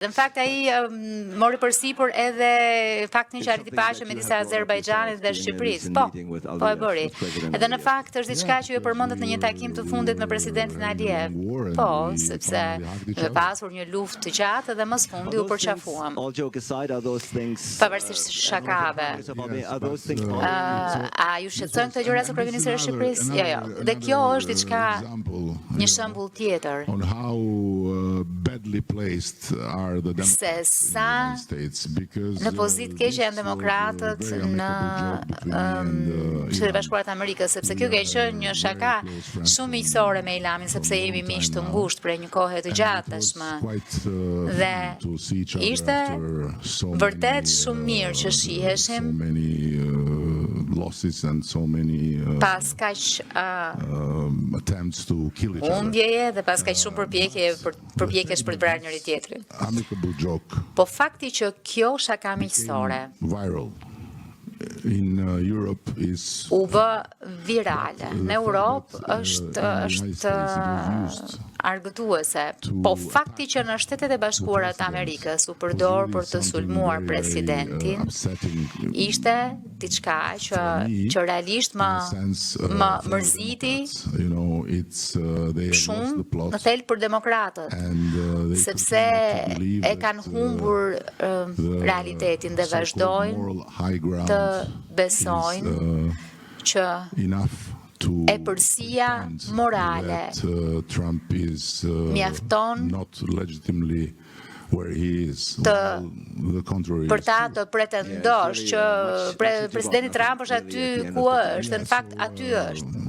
Në fakt ai mori përsipër edhe faktin që arriti paqe midis Azerbajxhanit dhe Shqipërisë. Po e bëri. Edhe në fakt është diçka që ju përmendet në një takim të fundit me presidentin Aliyev. Po, sepse ka pasur një luftë të gjatë dhe më së fundi u përqafuam. Pavarësisht shakave. A ju shqetësojnë këto gjëra së kryeministrit të Shqipërisë? Jo. Dhe kjo është diçka, një shembull tjetër. Se sa në pozitë keqe janë demokratët në Shtetet Bashkuara të Amerikës, sepse kjo ka qenë një shaka shumë miqësore me Ilamin, sepse jemi miq të ngushtë prej një kohe të gjatë tashmë. Dhe ishte vërtet shumë mirë që shiheshim pas kaq humbjeje dhe pas kaq shumë përpjekjesh për të vrarë njëri tjetrin. Po fakti që kjo shaka miqësore u bë virale në Europë është argëtuese. Po fakti që në Shtetet e Bashkuara të Amerikës u përdor për të sulmuar presidentin ishte diçka që realisht më mërziti shumë në thelb për demokratët, sepse e kanë humbur realitetin dhe vazhdojnë të besojnë që e përsia morale mjafton për ta të pretendosh që presidenti Trump është aty ku është, në fakt aty është.